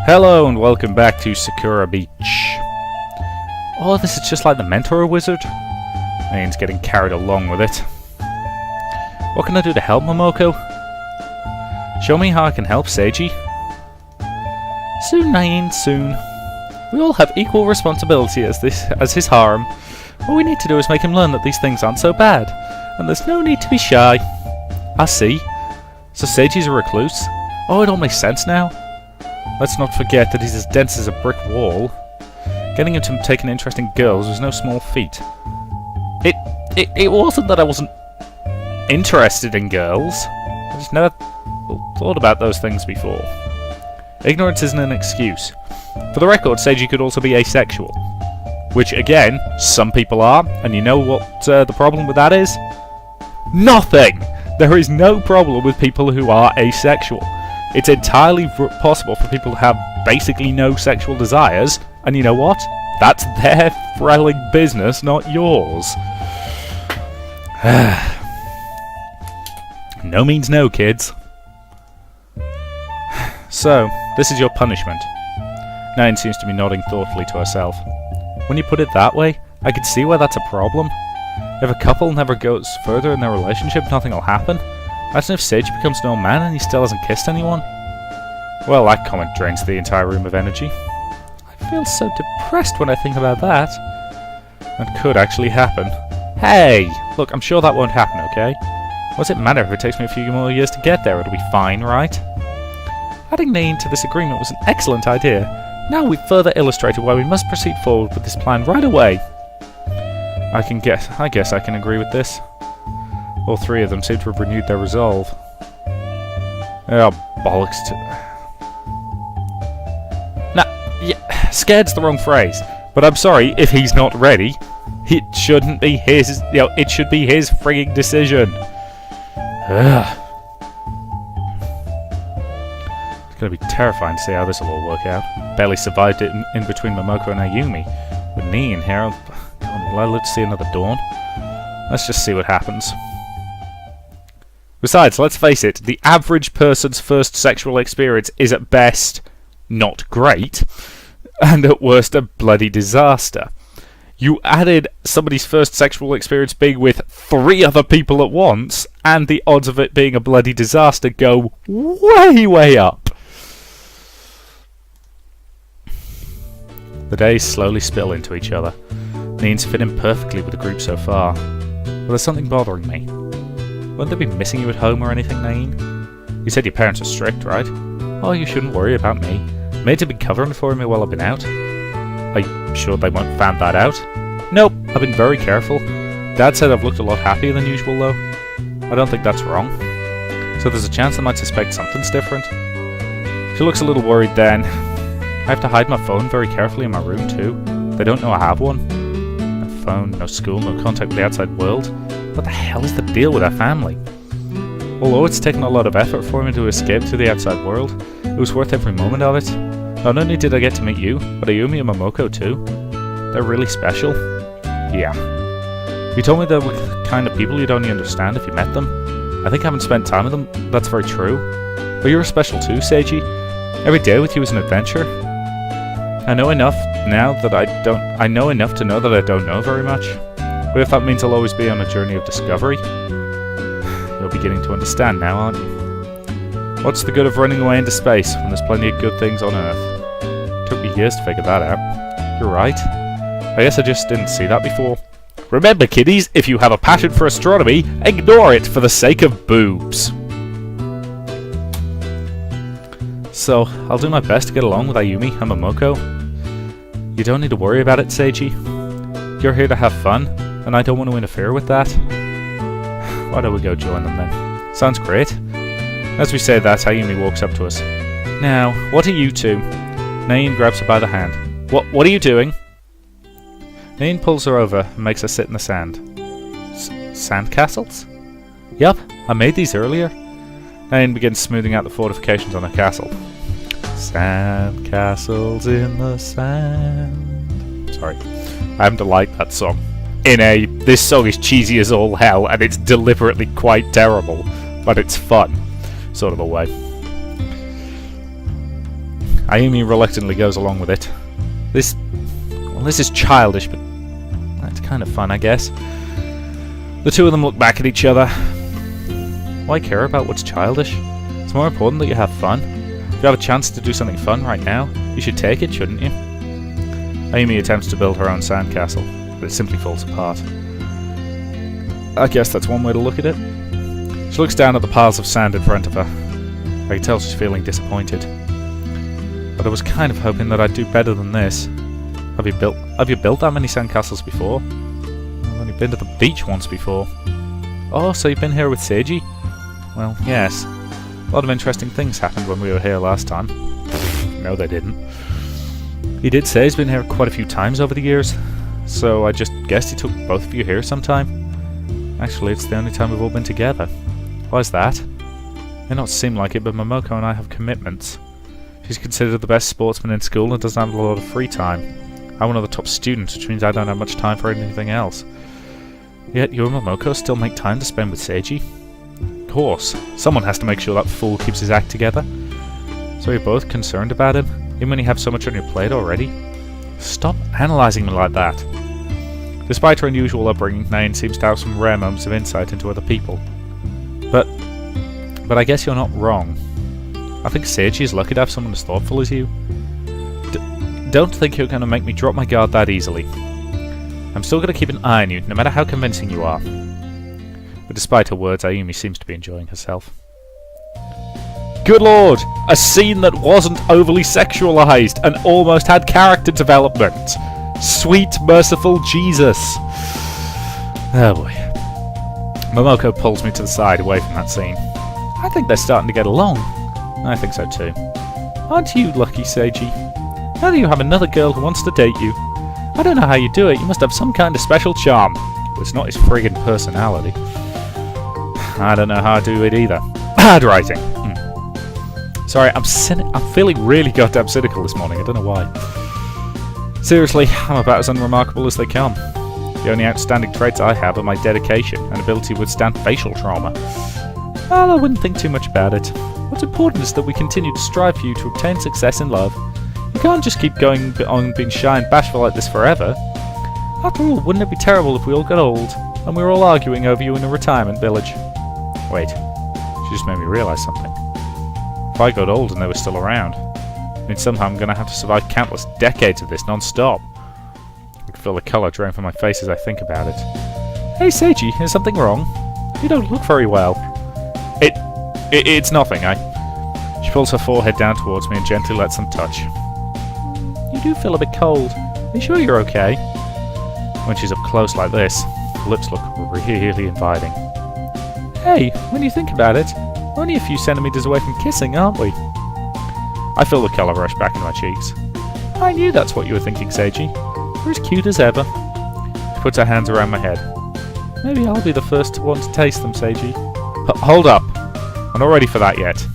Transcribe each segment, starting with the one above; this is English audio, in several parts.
Hello and welcome back to Sakura Beach. Oh, this is just like the mentor wizard. Nain's getting carried along with it. What can I do to help Momoko? Show me how I can help Seiji. Soon, Nain, soon. We all have equal responsibility as his harem. All we need to do is make him learn that these things aren't so bad, and there's no need to be shy. I see. So Seiji's a recluse? Oh, it all makes sense now. Let's not forget that he's as dense as a brick wall. Getting him to take an interest in girls was no small feat. It wasn't that I wasn't interested in girls. I just never thought about those things before. Ignorance isn't an excuse. For the record, Seiji could also be asexual. Which, again, some people are, and you know what the problem with that is? Nothing! There is no problem with people who are asexual. It's entirely possible for people to have basically no sexual desires, and you know what? That's their frelling business, not yours. No means no, kids. So, this is your punishment. Nain seems to be nodding thoughtfully to herself. When you put it that way, I can see why that's a problem. If a couple never goes further in their relationship, nothing will happen. Imagine if Seiji becomes an old man and he still hasn't kissed anyone. Well, that comment drains the entire room of energy. I feel so depressed when I think about that. That could actually happen. Hey! Look, I'm sure that won't happen, okay? What does it matter if it takes me a few more years to get there? It'll be fine, right? Adding Nain to this agreement was an excellent idea. Now we've further illustrated why we must proceed forward with this plan right away. I guess I can agree with this. All three of them seem to have renewed their resolve. Oh, bollocks to... Yeah, scared's the wrong phrase, but I'm sorry if he's not ready. It shouldn't be his, it should be his frigging decision. Ugh. It's gonna be terrifying to see how this will all work out. Barely survived it in between Momoko and Ayumi. With me in here, will I live to see another dawn? Let's just see what happens. Besides, let's face it, the average person's first sexual experience is at best not great, and at worst a bloody disaster. You added somebody's first sexual experience being with 3 other people at once, and the odds of it being a bloody disaster go way, way up. The days slowly spill into each other. Nain's fit in perfectly with the group so far, but there's something bothering me. Won't they be missing you at home or anything, Nain? You said your parents are strict, right? Oh, you shouldn't worry about me. Maids have been covering for me while I've been out. Are you sure they won't find that out? Nope, I've been very careful. Dad said I've looked a lot happier than usual, though. I don't think that's wrong. So there's a chance I might suspect something's different. She looks a little worried then. I have to hide my phone very carefully in my room, too. They don't know I have one. No phone, no school, no contact with the outside world. What the hell is the deal with our family? Although it's taken a lot of effort for me to escape to the outside world, it was worth every moment of it. Not only did I get to meet you, but Ayumi and Momoko too. They're really special. Yeah. You told me they were the kind of people you'd only understand if you met them. I think having spent time with them, that's very true. But you're special too, Seiji. Every day with you is an adventure. I know enough now that I know enough to know that I don't know very much. But if that means I'll always be on a journey of discovery, you're beginning to understand now, aren't you? What's the good of running away into space when there's plenty of good things on Earth? Took me years to figure that out. You're right. I guess I just didn't see that before. Remember, kiddies, if you have a passion for astronomy, ignore it for the sake of boobs. So, I'll do my best to get along with Ayumi and Momoko. You don't need to worry about it, Seiji. You're here to have fun, and I don't want to interfere with that. Why don't we go join them then? Sounds great. As we say that, Ayumi walks up to us. Now, what are you two? Nain grabs her by the hand. What are you doing? Nain pulls her over and makes her sit in the sand. Sand castles? Yup, I made these earlier. Nain begins smoothing out the fortifications on her castle. Sand castles in the sand. Sorry, I happen to like that song. This song is cheesy as all hell, and it's deliberately quite terrible, but it's fun, sort of a way. Ayumi reluctantly goes along with it. This is childish, but that's kind of fun, I guess. The two of them look back at each other. Why care about what's childish? It's more important that you have fun. If you have a chance to do something fun right now, you should take it, shouldn't you? Ayumi attempts to build her own sandcastle, but it simply falls apart. I guess that's one way to look at it. She looks down at the piles of sand in front of her. I can tell she's feeling disappointed. But I was kind of hoping that I'd do better than this. Have you built that many sandcastles before? I've only been to the beach once before. Oh, so you've been here with Seiji? Well, yes. A lot of interesting things happened when we were here last time. No, they didn't. He did say he's been here quite a few times over the years, so I just guessed he took both of you here sometime. Actually, it's the only time we've all been together. Why's that? May not seem like it, but Momoko and I have commitments. She's considered the best sportsman in school and doesn't have a lot of free time. I'm one of the top students, which means I don't have much time for anything else. Yet you and Momoko still make time to spend with Seiji? Of course. Someone has to make sure that fool keeps his act together. So you're both concerned about him, even when you have so much on your plate already? Stop analysing me like that. Despite her unusual upbringing, Nain seems to have some rare moments of insight into other people. But I guess you're not wrong. I think Seiji is lucky to have someone as thoughtful as you. Don't think you're going to make me drop my guard that easily. I'm still going to keep an eye on you, no matter how convincing you are. But despite her words, Ayumi seems to be enjoying herself. Good lord! A scene that wasn't overly sexualized and almost had character development! Sweet, merciful Jesus! Oh boy. Momoko pulls me to the side away from that scene. I think they're starting to get along. I think so too. Aren't you lucky, Seiji? Now that you have another girl who wants to date you. I don't know how you do it, you must have some kind of special charm. Well, it's not his friggin' personality. I don't know how I do it either. Bad writing. Sorry, I'm feeling really goddamn cynical this morning, I don't know why. Seriously, I'm about as unremarkable as they come. The only outstanding traits I have are my dedication and ability to withstand facial trauma. Well, I wouldn't think too much about it. What's important is that we continue to strive for you to obtain success in love. You can't just keep going on being shy and bashful like this forever. After all, wouldn't it be terrible if we all got old, and we were all arguing over you in a retirement village? Wait, she just made me realise something. If I got old and they were still around, I mean somehow I'm going to have to survive countless decades of this non-stop. I can feel the colour drain from my face as I think about it. Hey Seiji, is something wrong? You don't look very well. It's nothing, She pulls her forehead down towards me and gently lets them touch. You do feel a bit cold. Are you sure you're okay? When she's up close like this, her lips look really inviting. Hey, when you think about it, we're only a few centimetres away from kissing, aren't we? I feel the colour rush back into my cheeks. I knew that's what you were thinking, Seiji. You're as cute as ever. She puts her hands around my head. Maybe I'll be the first one to taste them, Seiji. Hold up. I'm not ready for that yet.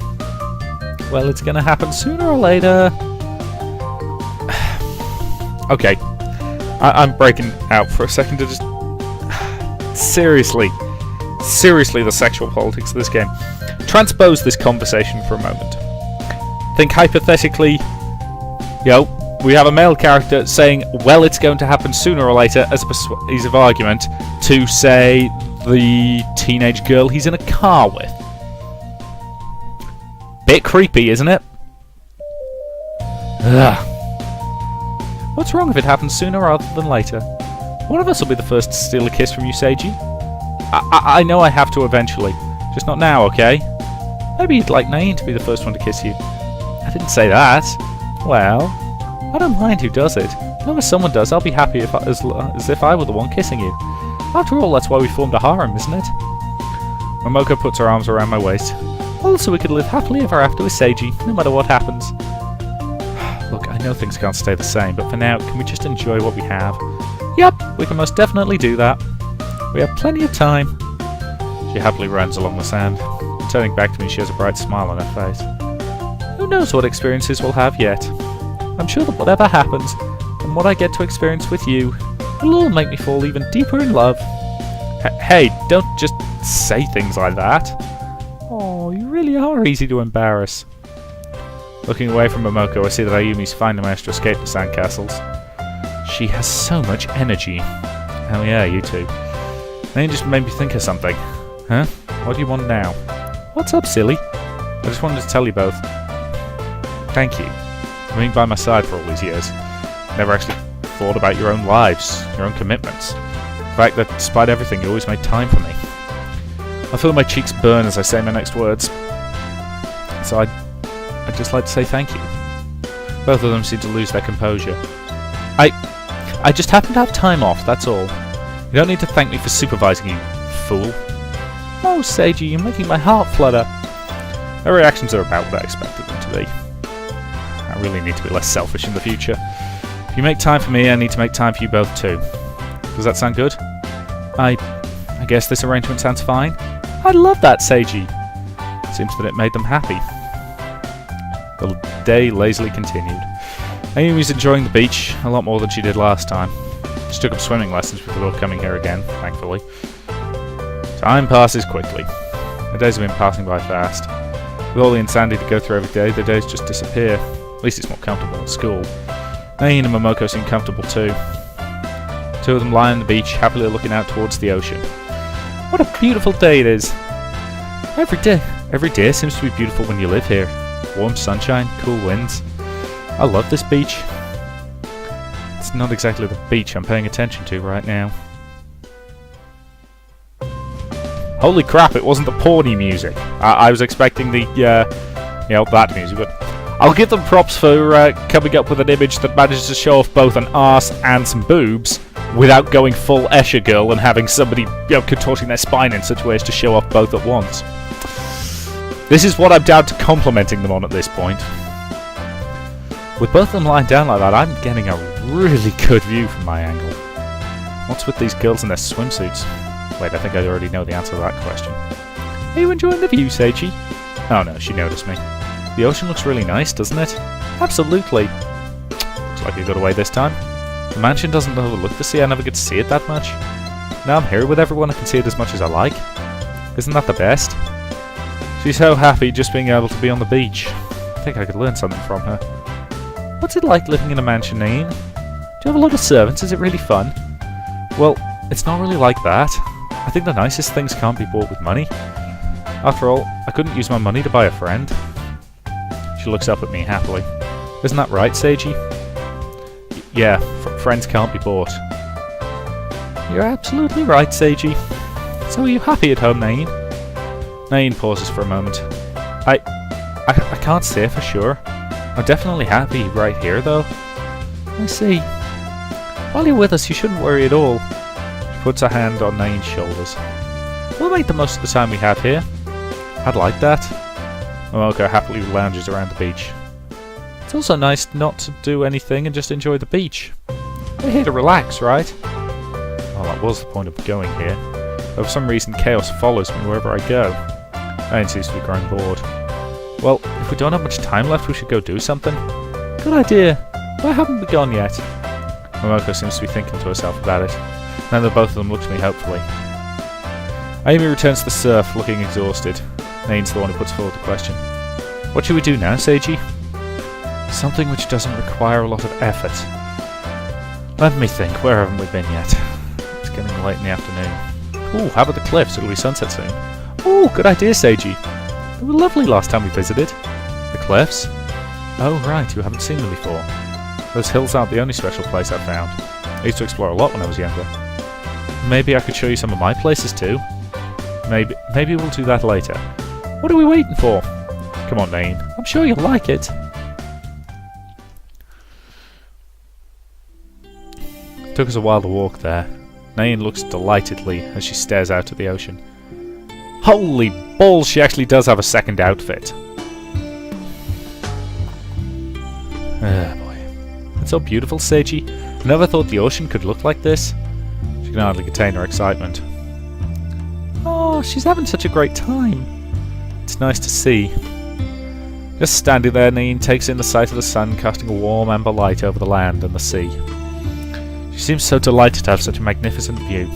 Well, it's going to happen sooner or later. Okay. I'm breaking out for a second to just... Seriously, the sexual politics of this game. Transpose this conversation for a moment. Think hypothetically, we have a male character saying, well, it's going to happen sooner or later as a persuasive argument to, say, the teenage girl he's in a car with. Bit creepy, isn't it? Ugh. What's wrong if it happens sooner rather than later? One of us will be the first to steal a kiss from you, Seiji. I know I have to eventually. Just not now, okay? Maybe you'd like Nain to be the first one to kiss you. I didn't say that. Well, I don't mind who does it. As long as someone does, I'll be happy as if I were the one kissing you. After all, that's why we formed a harem, isn't it? Momoko puts her arms around my waist. Also, we could live happily ever after with Seiji, no matter what happens. Look, I know things can't stay the same, but for now, can we just enjoy what we have? Yep, we can most definitely do that. We have plenty of time. She happily runs along the sand. Turning back to me, she has a bright smile on her face. Who knows what experiences we'll have yet? I'm sure that whatever happens, and what I get to experience with you, will all make me fall even deeper in love. Hey, don't just say things like that. Oh, you really are easy to embarrass. Looking away from Momoko, I see that Ayumi's finally managed to escape the sandcastles. She has so much energy. Hell yeah, you two. Then you just made me think of something. Huh? What do you want now? What's up, silly? I just wanted to tell you both. Thank you for being by my side for all these years. Never actually thought about your own lives, your own commitments. The fact that despite everything, you always made time for me. I feel my cheeks burn as I say my next words. So I'd just like to say thank you. Both of them seem to lose their composure. I just happen to have time off, that's all. You don't need to thank me for supervising you, fool. Oh, Seiji, you're making my heart flutter. Her reactions are about what I expected them to be. I really need to be less selfish in the future. If you make time for me, I need to make time for you both too. Does that sound good? I guess this arrangement sounds fine. I love that, Seiji. Seems that it made them happy. The day lazily continued. Ayumi's enjoying the beach a lot more than she did last time. She took up swimming lessons before coming here again, thankfully. Time passes quickly. The days have been passing by fast. With all the insanity to go through every day, the days just disappear. At least it's more comfortable at school. Nain and Momoko seem comfortable too. Two of them lie on the beach, happily looking out towards the ocean. What a beautiful day it is! Every day seems to be beautiful when you live here. Warm sunshine, cool winds. I love this beach. It's not exactly the beach I'm paying attention to right now. Holy crap, it wasn't the porny music. I was expecting the, that music, but I'll give them props for coming up with an image that manages to show off both an arse and some boobs without going full Escher girl and having somebody, contorting their spine in such a way as to show off both at once. This is what I'm down to complimenting them on at this point. With both of them lying down like that, I'm getting a really good view from my angle. What's with these girls in their swimsuits? Wait, I think I already know the answer to that question. Are you enjoying the view, Seiji? Oh no, she noticed me. The ocean looks really nice, doesn't it? Absolutely. Looks like you got away this time. The mansion doesn't overlook the sea, I never get to see it that much. Now I'm here with everyone, I can see it as much as I like. Isn't that the best? She's so happy just being able to be on the beach. I think I could learn something from her. What's it like living in a mansion, Nain? Do you have a lot of servants? Is it really fun? Well, it's not really like that. I think the nicest things can't be bought with money. After all, I couldn't use my money to buy a friend. She looks up at me happily. Isn't that right, Seiji? Yeah, friends can't be bought. You're absolutely right, Seiji. So are you happy at home, Nain? Nain pauses for a moment. I can't say for sure. I'm definitely happy right here, though. I see. While you're with us, you shouldn't worry at all. She puts her hand on Nain's shoulders. We'll make the most of the time we have here. I'd like that. Momoko happily lounges around the beach. It's also nice not to do anything and just enjoy the beach. We're here to relax, right? Well, that was the point of going here. But for some reason, chaos follows me wherever I go. Nain seems to be growing bored. Well, if we don't have much time left, we should go do something. Good idea. Why haven't we gone yet? Momoko seems to be thinking to herself about it. Then the both of them look to me hopefully. Ayumi returns to the surf, looking exhausted. Nain's the one who puts forward the question. What should we do now, Seiji? Something which doesn't require a lot of effort. Let me think, where haven't we been yet? It's getting late in the afternoon. Ooh, how about the cliffs? It'll be sunset soon. Ooh, good idea, Seiji. They were lovely last time we visited. The cliffs? Oh right, you haven't seen them before. Those hills aren't the only special place I've found. I used to explore a lot when I was younger. Maybe I could show you some of my places too. Maybe we'll do that later. What are we waiting for? Come on, Nain. I'm sure you'll like it. It took us a while to walk there. Nain looks delightedly as she stares out at the ocean. Holy balls, she actually does have a second outfit. Ah, boy. It's so beautiful, Seiji. I never thought the ocean could look like this. She can hardly contain her excitement. Oh, she's having such a great time. It's nice to see. Just standing there, Nain takes in the sight of the sun casting a warm amber light over the land and the sea. She seems so delighted to have such a magnificent view.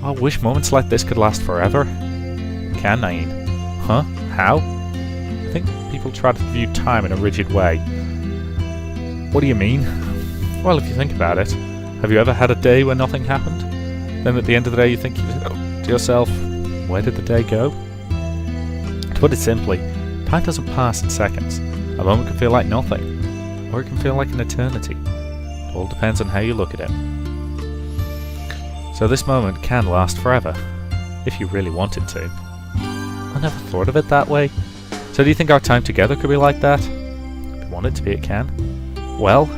I wish moments like this could last forever. Can Nain? Huh? How? I think people try to view time in a rigid way. What do you mean? Well, if you think about it, have you ever had a day where nothing happened? Then at the end of the day you think to yourself, where did the day go? To put it simply, time doesn't pass in seconds. A moment can feel like nothing, or it can feel like an eternity. It all depends on how you look at it. So this moment can last forever, if you really want it to. I never thought of it that way. So do you think our time together could be like that? If you want it to be, it can. Well,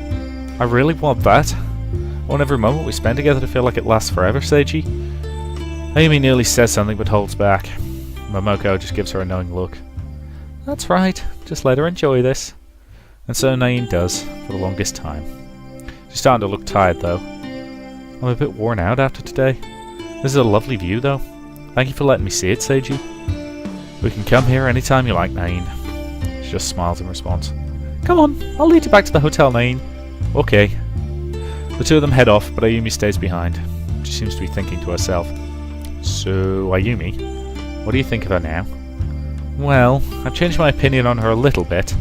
I really want that. I want every moment we spend together to feel like it lasts forever, Seiji. Ayumi nearly says something but holds back. Momoko just gives her a knowing look. That's right, just let her enjoy this. And so Nain does, for the longest time. She's starting to look tired though. I'm a bit worn out after today. This is a lovely view though. Thank you for letting me see it, Seiji. We can come here anytime you like, Nain. She just smiles in response. Come on, I'll lead you back to the hotel, Nain. Okay. The two of them head off, but Ayumi stays behind. She seems to be thinking to herself. So, Ayumi, what do you think of her now? Well, I've changed my opinion on her a little bit.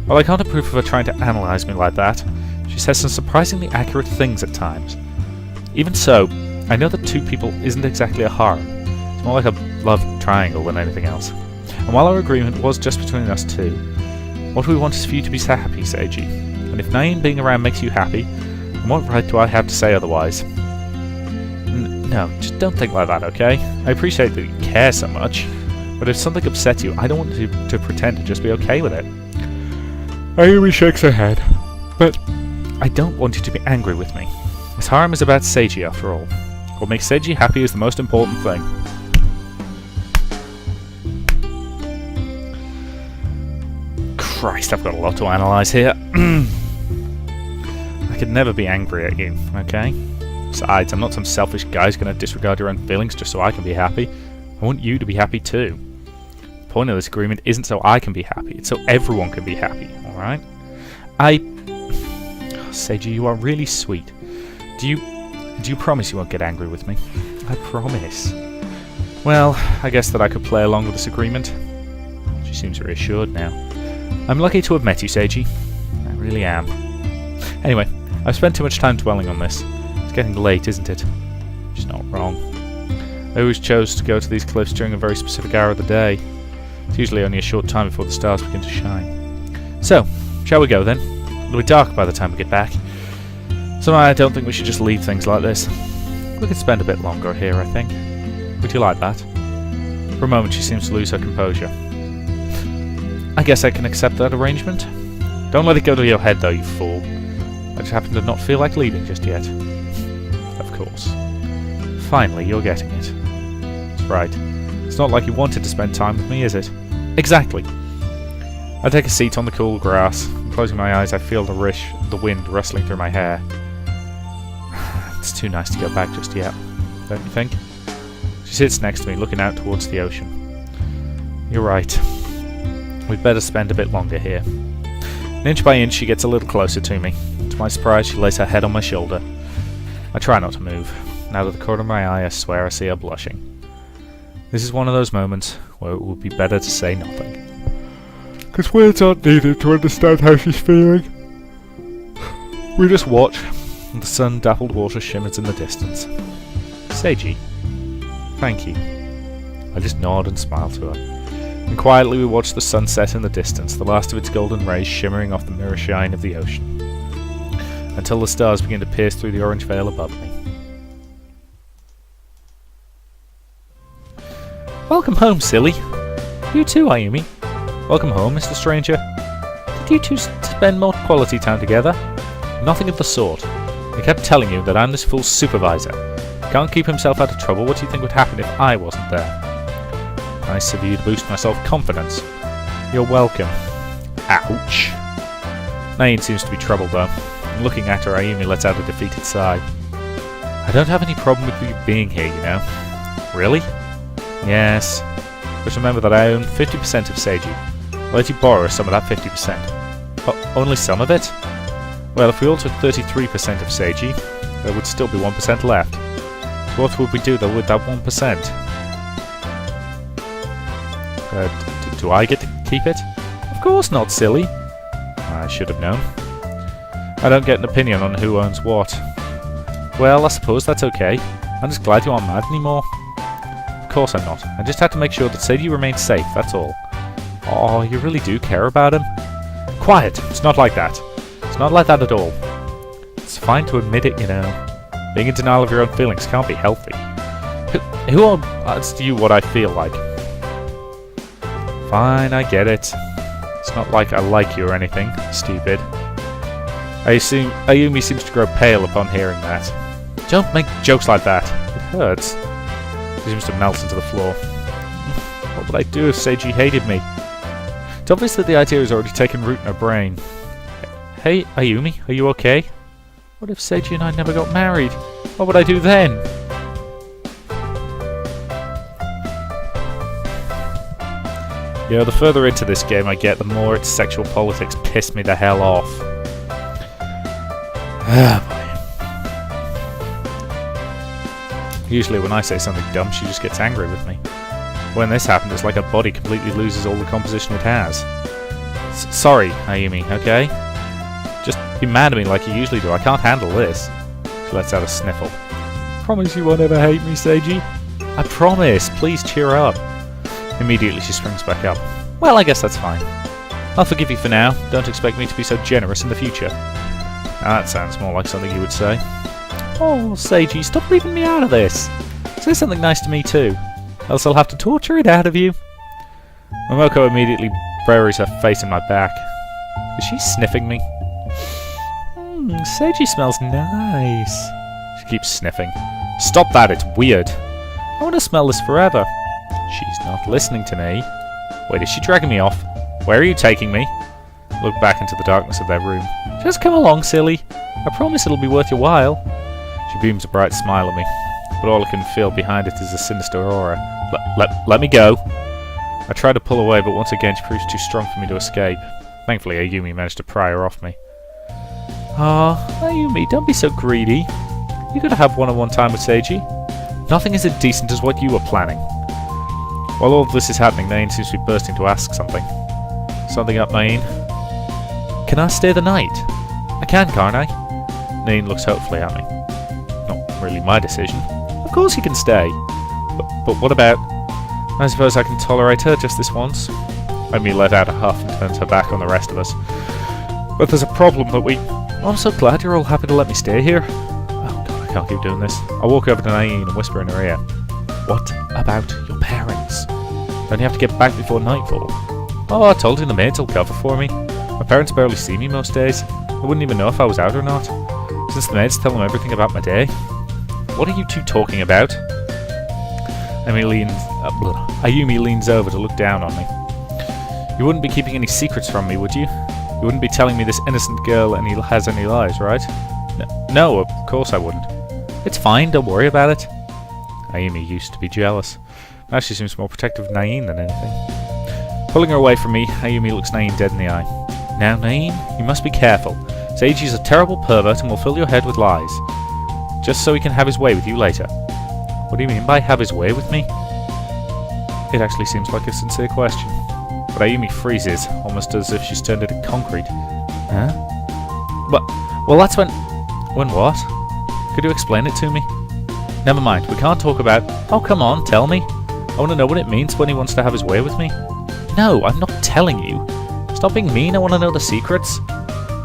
While I can't approve of her trying to analyse me like that, she says some surprisingly accurate things at times. Even so, I know that two people isn't exactly a harem. It's more like a love triangle than anything else. And while our agreement was just between us two, what we want is for you to be happy, Seiji. And if Nain being around makes you happy, then what right do I have to say otherwise? No, just don't think like that, okay? I appreciate that you care so much, but if something upsets you, I don't want to pretend to just be okay with it. Ayumi shakes her head. But I don't want you to be angry with me. This harem is about Seiji after all. What makes Seiji happy is the most important thing. Christ, I've got a lot to analyse here. I could never be angry at you, okay? Besides, I'm not some selfish guy who's going to disregard your own feelings just so I can be happy. I want you to be happy too. The point of this agreement isn't so I can be happy, it's so everyone can be happy, alright? Seiji, you are really sweet. Do you promise you won't get angry with me? I promise. Well, I guess that I could play along with this agreement. She seems reassured now. I'm lucky to have met you, Seiji. I really am. Anyway, I've spent too much time dwelling on this. It's getting late, isn't it? She's not wrong. I always chose to go to these cliffs during a very specific hour of the day. It's usually only a short time before the stars begin to shine. So, shall we go then? It'll be dark by the time we get back. So I don't think we should just leave things like this. We could spend a bit longer here, I think. Would you like that? For a moment she seems to lose her composure. I guess I can accept that arrangement. Don't let it go to your head though, you fool. I just happen to not feel like leaving just yet. Of course. Finally, you're getting it. That's right. It's not like you wanted to spend time with me, is it? Exactly. I take a seat on the cool grass. And closing my eyes, I feel the wind rustling through my hair. It's too nice to go back just yet, don't you think? She sits next to me, looking out towards the ocean. You're right. We'd better spend a bit longer here. And inch by inch, she gets a little closer to me. To my surprise, she lays her head on my shoulder. I try not to move. Out of the corner of my eye, I swear I see her blushing. This is one of those moments where it would be better to say nothing. Because words aren't needed to understand how she's feeling. We just watch, and the sun-dappled water shimmers in the distance. Seiji, thank you. I just nod and smile to her. And quietly we watch the sunset in the distance, the last of its golden rays shimmering off the mirror shine of the ocean, until the stars begin to pierce through the orange veil above me. Welcome home, silly. You too, Ayumi. Welcome home, Mr. Stranger. Did you two spend more quality time together? Nothing of the sort. I kept telling you that I'm this fool's supervisor. Can't keep himself out of trouble. What do you think would happen if I wasn't there? Nice of you to boost my self-confidence. You're welcome. Ouch. Nain seems to be troubled though. And looking at her, Ayumi lets out a defeated sigh. I don't have any problem with you being here, you know. Really? Yes. Just remember that I own 50% of Seiji. I'll let you borrow some of that 50%. Oh, only some of it? Well, if we all took 33% of Seiji, there would still be 1% left. So what would we do though with that 1%? Do I get to keep it? Of course not, silly. I should have known. I don't get an opinion on who owns what. Well, I suppose that's okay. I'm just glad you aren't mad anymore. Of course I'm not. I just had to make sure that Seiji remains safe, that's all. Oh, you really do care about him? Quiet! It's not like that. It's not like that at all. It's fine to admit it, you know. Being in denial of your own feelings can't be healthy. Who asks you what I feel like? Fine, I get it. It's not like I like you or anything, stupid. Ayumi seems to grow pale upon hearing that. Don't make jokes like that. It hurts. She seems to melt into the floor. What would I do if Seiji hated me? It's obvious that the idea has already taken root in her brain. Hey, Ayumi, are you okay? What if Seiji and I never got married? What would I do then? You know, the further into this game I get, the more its sexual politics piss me the hell off. Ah, boy. Usually when I say something dumb, she just gets angry with me. When this happened, it's like her body completely loses all the composition it has. Sorry, Ayumi, okay? Just be mad at me like you usually do. I can't handle this. She lets out a sniffle. Promise you won't ever hate me, Seiji? I promise. Please cheer up. Immediately she springs back up. Well, I guess that's fine. I'll forgive you for now. Don't expect me to be so generous in the future. Now that sounds more like something you would say. Oh, Seiji, stop leaving me out of this. Say something nice to me too. Else I'll have to torture it out of you. Momoko immediately buries her face in my back. Is she sniffing me? Seiji smells nice. She keeps sniffing. Stop that, it's weird. I want to smell this forever. She's not listening to me. Wait, is she dragging me off? Where are you taking me? Look back into the darkness of their room. Just come along, silly. I promise it'll be worth your while. She beams a bright smile at me, but all I can feel behind it is a sinister aura. Let me go. I try to pull away, but once again she proves too strong for me to escape. Thankfully, Ayumi managed to pry her off me. Ah, Ayumi, don't be so greedy. You gotta have one-on-one time with Seiji. Nothing as indecent as what you were planning. While all this is happening, Nain seems to be bursting to ask something. Something up, Nain? Can I stay the night? I can, can't I? Nain looks hopefully at me. Not really my decision. Of course you can stay. But what about... I suppose I can tolerate her just this once. Ayumi let out a huff and turns her back on the rest of us. But there's a problem that we... Oh, I'm so glad you're all happy to let me stay here. Oh god, I can't keep doing this. I walk over to Nain and whisper in her ear. What about your parents? Don't you have to get back before nightfall? Oh, I told you the maids will cover for me. My parents barely see me most days. They wouldn't even know if I was out or not, since the maids tell them everything about my day. What are you two talking about? Ayumi leans over to look down on me. You wouldn't be keeping any secrets from me, would you? You wouldn't be telling me this innocent girl has any lies, right? No, of course I wouldn't. It's fine, don't worry about it. Ayumi used to be jealous. Now she seems more protective of Nain than anything. Pulling her away from me, Ayumi looks Nain dead in the eye. Now, Nain, you must be careful. Seiji's a terrible pervert and will fill your head with lies. Just so he can have his way with you later. What do you mean by have his way with me? It actually seems like a sincere question. But Ayumi freezes, almost as if she's turned into concrete. Huh? But, well, that's when... When what? Could you explain it to me? Never mind, we can't talk about... Oh, come on, tell me. I want to know what it means when he wants to have his way with me. No, I'm not telling you. Stop being mean, I want to know the secrets.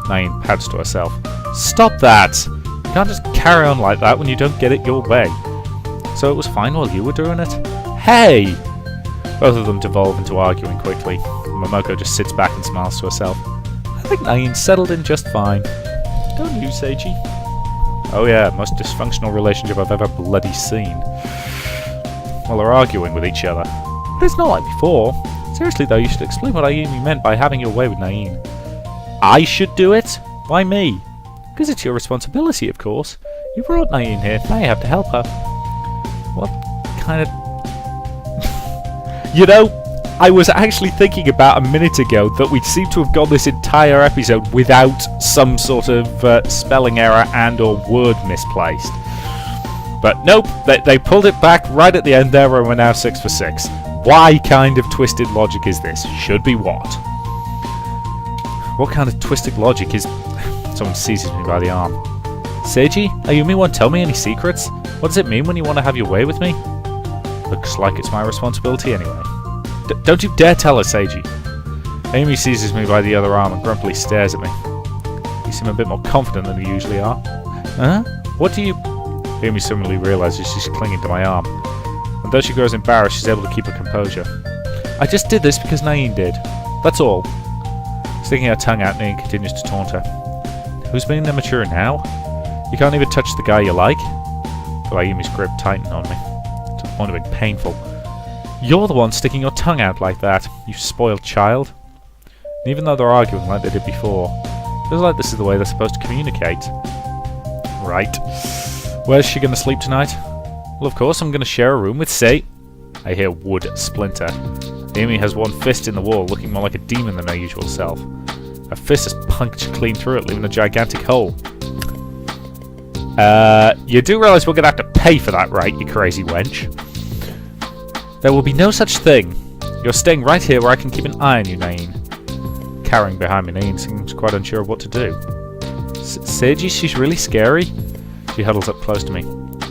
Nain pouts to herself. Stop that! You can't just carry on like that when you don't get it your way. So it was fine while you were doing it? Hey! Both of them devolve into arguing quickly. Momoko just sits back and smiles to herself. I think Nain settled in just fine. Don't you, Seiji? Oh yeah, most dysfunctional relationship I've ever bloody seen. Well, they're arguing with each other. But it's not like before. Seriously though, you should explain what Ayumi meant by having your way with Nain. I should do it? Why me? Because it's your responsibility, of course. You brought Nain here, now you have to help her. What kind of... You know, I was actually thinking about a minute ago that we seem to have gone this entire episode without some sort of spelling error and or word misplaced. But nope, they pulled it back right at the end there and we're now 6 for 6. Why kind of twisted logic is this? Should be what? What kind of twisted logic is... Someone seizes me by the arm. Seiji, Ayumi won't tell me any secrets? What does it mean when you want to have your way with me? Looks like it's my responsibility anyway. Don't you dare tell her, Seiji. Ayumi seizes me by the other arm and grumpily stares at me. You seem a bit more confident than you usually are. Huh? What do you... Ayumi suddenly realises she's clinging to my arm. And though she grows embarrassed, she's able to keep her composure. I just did this because Nain did. That's all. Sticking her tongue out, Nain continues to taunt her. Who's being immature now? You can't even touch the guy you like? But Ayumi's grip tightened on me, to the point of being painful. You're the one sticking your tongue out like that, you spoiled child. And even though they're arguing like they did before, it feels like this is the way they're supposed to communicate. Right. Where's she going to sleep tonight? Well, of course I'm going to share a room with Sei. I hear wood splinter. Ayumi has one fist in the wall, looking more like a demon than her usual self. Her fist is punctured clean through it, leaving a gigantic hole. You do realise we're going to have to pay for that, right, you crazy wench? There will be no such thing. You're staying right here where I can keep an eye on you, Nain. Cowering behind me, Nain seems quite unsure of what to do. Seiji, she's really scary. She huddles up close to me.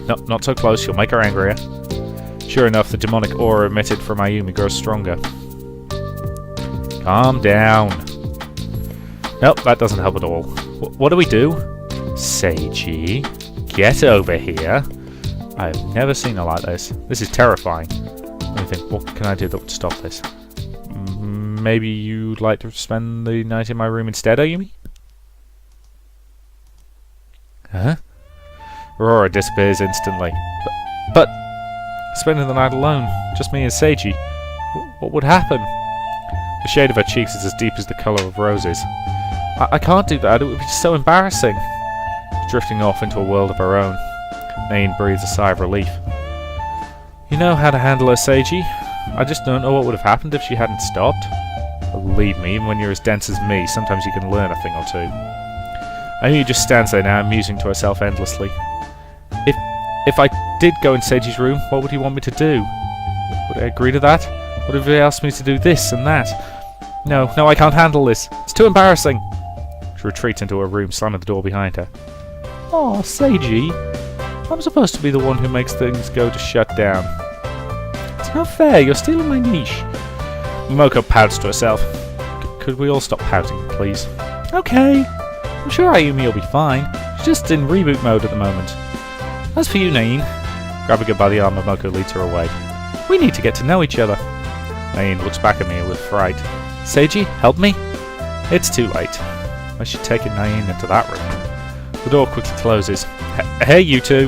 No, not so close, you'll make her angrier. Sure enough, the demonic aura emitted from Ayumi grows stronger. Calm down. Nope, that doesn't help at all. What do we do? Seiji, get over here. I've never seen her like this. This is terrifying. Let me think, what can I do that would stop this? Maybe you'd like to spend the night in my room instead, Ayumi? Huh? Aurora disappears instantly. But spending the night alone, just me and Seiji, what would happen? The shade of her cheeks is as deep as the colour of roses. I can't do that, it would be so embarrassing. Drifting off into a world of her own, Nain breathes a sigh of relief. You know how to handle her, Seiji. I just don't know what would have happened if she hadn't stopped. Believe me, even when you're as dense as me, sometimes you can learn a thing or two. Ayumi just stands there now, musing to herself endlessly. If I did go in Seiji's room, what would he want me to do? Would I agree to that? What if he asked me to do this and that? No, I can't handle this. It's too embarrassing. She retreats into her room, slamming the door behind her. Oh, Seiji. I'm supposed to be the one who makes things go to shut down. It's not fair, you're stealing my niche. Momoko pouts to herself. Could we all stop pouting, please? Okay. I'm sure Ayumi will be fine. She's just in reboot mode at the moment. As for you, Nain, grabbing her by the arm, Momoko leads her away. We need to get to know each other. Nain looks back at me with fright. Seiji, help me? It's too late. I should take Nain into that room. The door quickly closes. Hey, you two!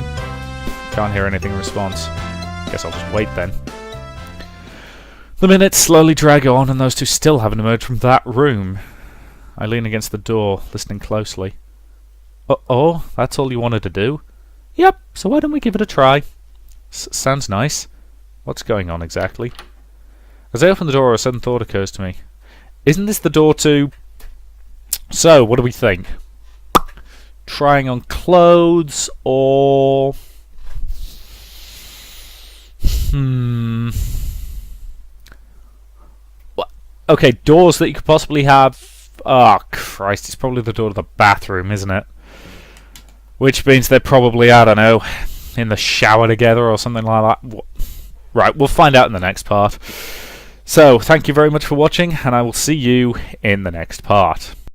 Can't hear anything in response. Guess I'll just wait then. The minutes slowly drag on, and those two still haven't emerged from that room. I lean against the door, listening closely. Oh, that's all you wanted to do? Yep, so why don't we give it a try? Sounds nice. What's going on exactly? As I open the door, a sudden thought occurs to me. Isn't this the door to... So, what do we think? Trying on clothes, or... Okay, doors that you could possibly have... Oh, Christ, it's probably the door to the bathroom, isn't it? Which means they're probably, I don't know, in the shower together or something like that. Right, we'll find out in the next part. So, thank you very much for watching, and I will see you in the next part.